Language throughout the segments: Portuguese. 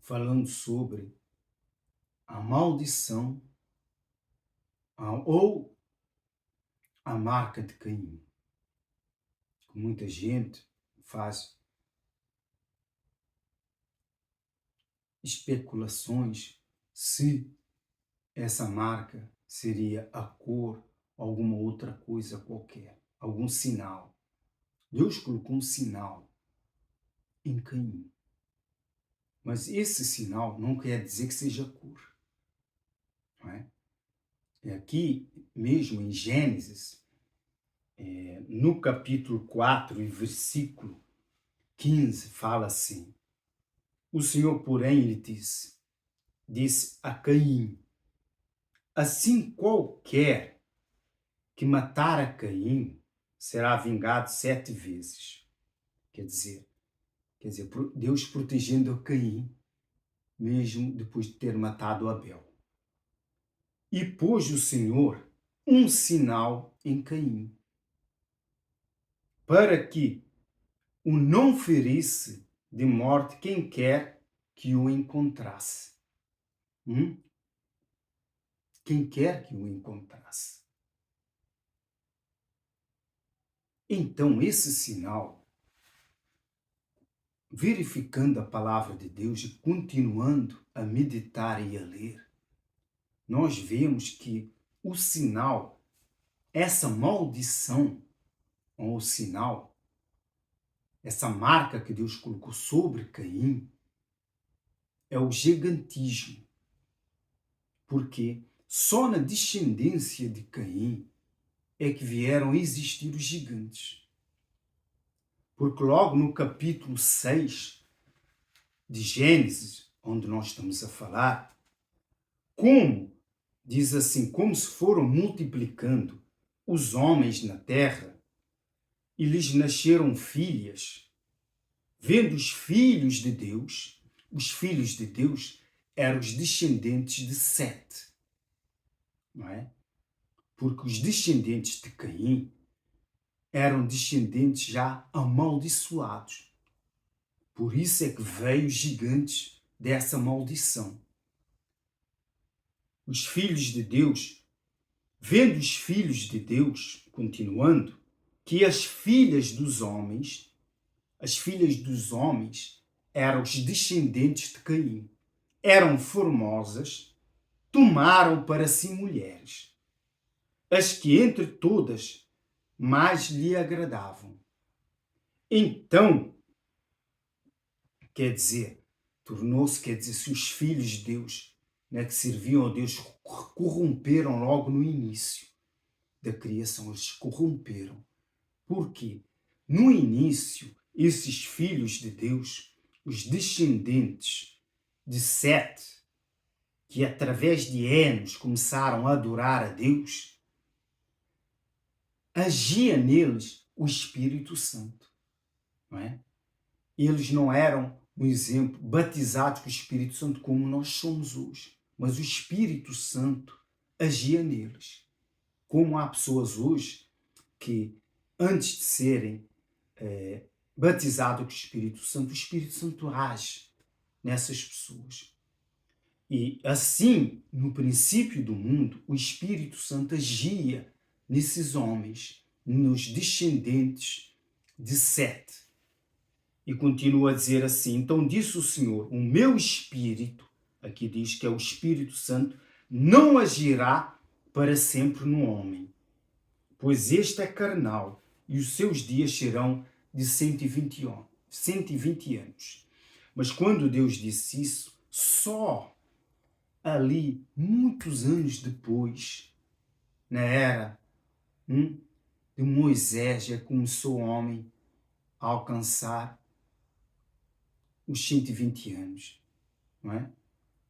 falando sobre a maldição ou a marca de Caim. Muita gente faz especulações se essa marca seria a cor ou alguma outra coisa qualquer, algum sinal. Deus colocou um sinal em Caim. Mas esse sinal não quer dizer que seja cor. Não é? Aqui mesmo em Gênesis, no capítulo 4, em versículo 15, fala assim: o Senhor, porém, lhe disse a Caim: assim qualquer que matar a Caim será vingado 7 vezes. Quer dizer, Deus protegendo a Caim, mesmo depois de ter matado Abel. E pôs o Senhor um sinal em Caim, para que o não ferisse de morte quem quer que o encontrasse. Quem quer que o encontrasse. Então, esse sinal, verificando a palavra de Deus e continuando a meditar e a ler, nós vemos que o sinal, essa maldição, ou o sinal, essa marca que Deus colocou sobre Caim, é o gigantismo. Porque só na descendência de Caim é que vieram a existir os gigantes. Porque logo no capítulo 6 de Gênesis, onde nós estamos a falar, diz assim, como se foram multiplicando os homens na terra e lhes nasceram filhas, vendo os filhos de Deus eram os descendentes de Sete, não é? Porque os descendentes de Caim eram descendentes já amaldiçoados. Por isso é que veio os gigantes dessa maldição. Os filhos de Deus, vendo os filhos de Deus, continuando, que as filhas dos homens eram os descendentes de Caim, eram formosas, tomaram para si mulheres, as que entre todas mais lhe agradavam. Então, se os filhos de Deus, né, que serviam a Deus, corromperam logo no início da criação, eles corromperam. Por quê? No início, esses filhos de Deus, os descendentes de Sete, que através de Enos começaram a adorar a Deus, agia neles o Espírito Santo, não é? Eles não eram, por exemplo, batizados com o Espírito Santo como nós somos hoje, mas o Espírito Santo agia neles. Como há pessoas hoje que, antes de serem batizados com o Espírito Santo age nessas pessoas. E assim, no princípio do mundo, o Espírito Santo agia nesses homens, nos descendentes de Sete. E continua a dizer assim, então disse o Senhor, o meu Espírito, aqui diz que é o Espírito Santo, não agirá para sempre no homem, pois este é carnal e os seus dias serão de 120 anos. Mas quando Deus disse isso, só ali, muitos anos depois, na era de Moisés, já começou o homem a alcançar os 120 anos, não é?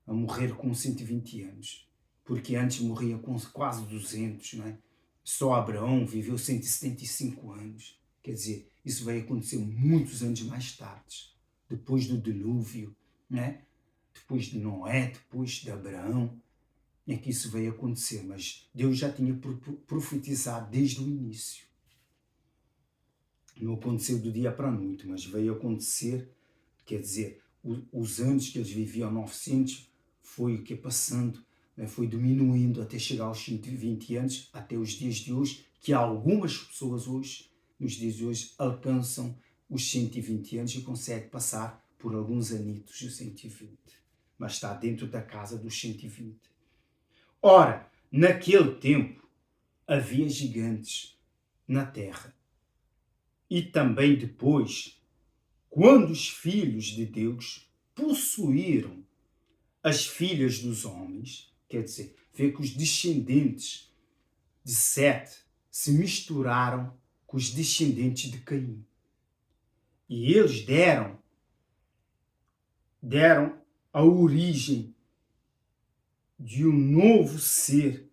A morrer com 120 anos, porque antes morria com quase 200, não é? Só Abraão viveu 175 anos. Quer dizer, isso vai acontecer muitos anos mais tarde, depois do dilúvio, né? Depois de Noé, depois de Abraão, é que isso vai acontecer. Mas Deus já tinha profetizado desde o início. Não aconteceu do dia para a noite, mas veio acontecer, quer dizer, os anos que eles viviam, 900, foi o que passando, né, foi diminuindo até chegar aos 120 anos, até os dias de hoje, que algumas pessoas hoje, nos dias de hoje, alcançam os 120 anos e conseguem passar por alguns anitos os 120. Mas está dentro da casa dos 120. Ora, naquele tempo, havia gigantes na terra. E também depois, quando os filhos de Deus possuíram as filhas dos homens, quer dizer, vê que os descendentes de Sete se misturaram com os descendentes de Caim. E eles deram a origem de um novo ser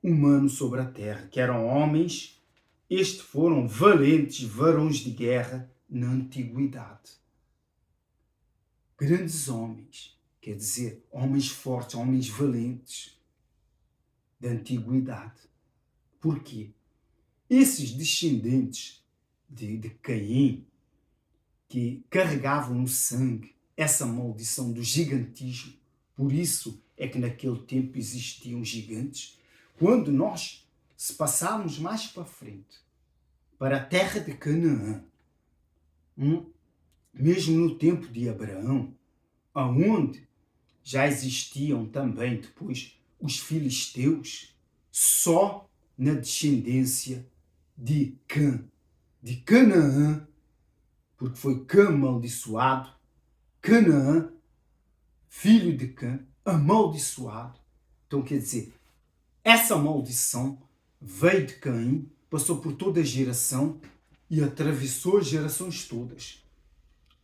humano sobre a terra, que eram homens. Estes foram valentes varões de guerra na antiguidade. Grandes homens, quer dizer, homens fortes, homens valentes da antiguidade. Porquê? Esses descendentes de Caim, que carregavam no sangue essa maldição do gigantismo, por isso é que naquele tempo existiam gigantes. Quando nós se passarmos mais para frente, para a terra de Canaã, mesmo no tempo de Abraão, aonde já existiam também depois os filisteus, só na descendência de Canaã, porque foi Cã amaldiçoado, Canaã, filho de Cã, amaldiçoado. Então quer dizer, essa maldição veio de Caim, passou por toda a geração e atravessou as gerações todas.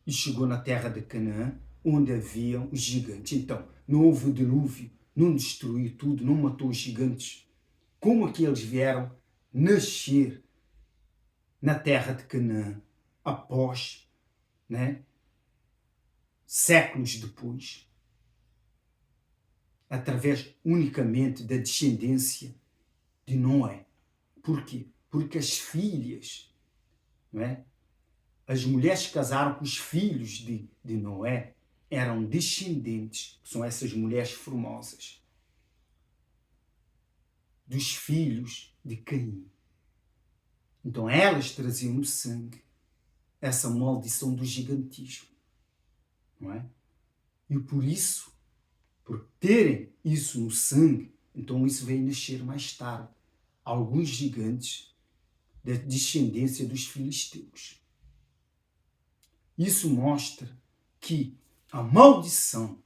E chegou na terra de Canaã, onde haviam os gigantes. Então, não houve o dilúvio, não destruiu tudo, não matou os gigantes. Como é que eles vieram nascer na terra de Canaã após, né, séculos depois? Através unicamente da descendência de Noé. Por quê? Porque as filhas, não é? As mulheres que casaram com os filhos de Noé eram descendentes, que são essas mulheres formosas, dos filhos de Caim. Então elas traziam no sangue essa maldição do gigantismo, não é? E por isso, por terem isso no sangue, então isso veio nascer mais tarde alguns gigantes da descendência dos filisteus. Isso mostra que a maldição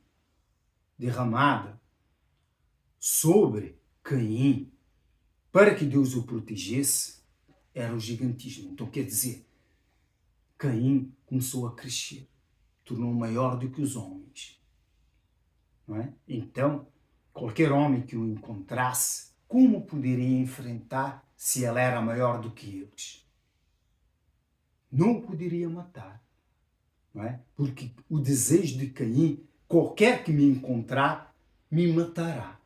derramada sobre Caim, para que Deus o protegesse, era o gigantismo. Então quer dizer, Caim começou a crescer, tornou maior do que os homens. Não é? Então, qualquer homem que o encontrasse, como poderia enfrentar se ela era maior do que eles? Não o poderia matar. Não é? Porque o desejo de Caim, qualquer que me encontrar, me matará.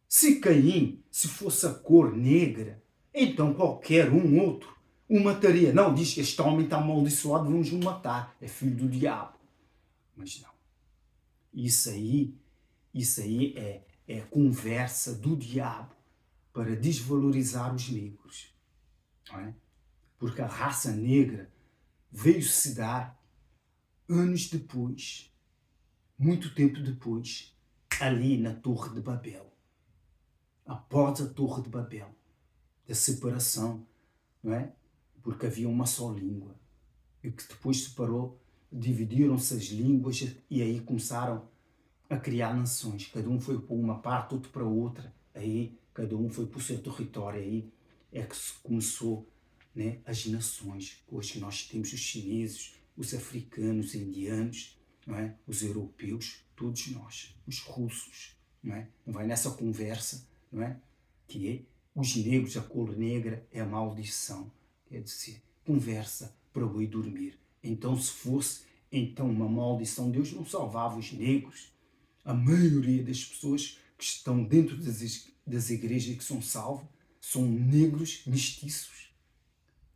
Se Caim, se fosse a cor negra, então qualquer outro o mataria. Não, diz que este homem está amaldiçoado, vamos o matar. É filho do diabo. Mas não. Isso aí é conversa do diabo para desvalorizar os negros. Não é? Porque a raça negra veio se dar anos depois, muito tempo depois, ali na Torre de Babel. Após a Torre de Babel, da separação, não é? Porque havia uma só língua. E que depois separou, dividiram-se as línguas e aí começaram a criar nações. Cada um foi para uma parte, outro para outra. Aí cada um foi para o seu território. Aí é que se começou, né, as nações. Hoje nós temos os chineses, os africanos, os indianos, não é? Os europeus, todos nós, os russos. Não é? Não vai nessa conversa, não é? Que é os negros, a cor negra é a maldição. Quer dizer, conversa para boi dormir. Então, se fosse então uma maldição, Deus não salvava os negros. A maioria das pessoas que estão dentro das igrejas que são salvas são negros mestiços.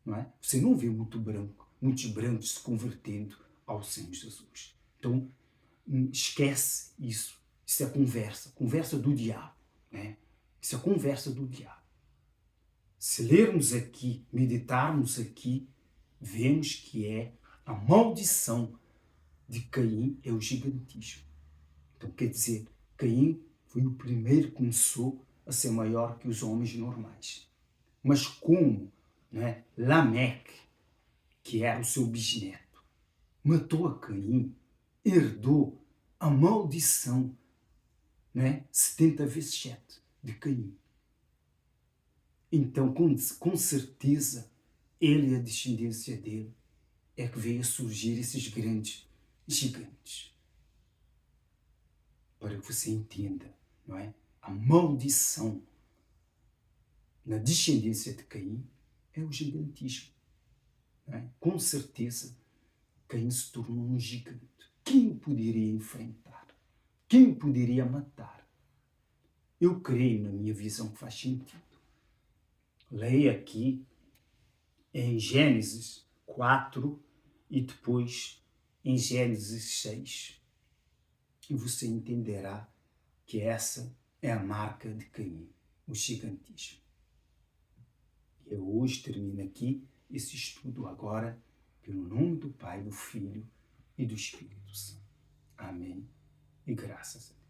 Não é? Você não vê muitos brancos se convertendo ao Senhor Jesus. Então, esquece isso. Isso é conversa do diabo, né? Isso é conversa do diabo. Se lermos aqui, meditarmos aqui, vemos que é a maldição de Caim é o gigantismo. Então, quer dizer, Caim foi o primeiro que começou a ser maior que os homens normais. Mas como, né, Lameque, que era o seu bisneto, matou a Caim, herdou a maldição, né, 70 vezes 7 de Caim. Então, com certeza, ele e a descendência dele é que veio a surgir esses grandes gigantes. Para que você entenda, não é? A maldição na descendência de Caim é o gigantismo. Não é? Com certeza, Caim se tornou um gigante. Quem o poderia enfrentar? Quem o poderia matar? Eu creio, na minha visão, que faz sentido. Leia aqui em Gênesis 4 e depois em Gênesis 6. E você entenderá que essa é a marca de Caim, o gigantismo. E eu hoje termino aqui esse estudo agora, pelo nome do Pai, do Filho e do Espírito Santo. Amém. E graças a Deus.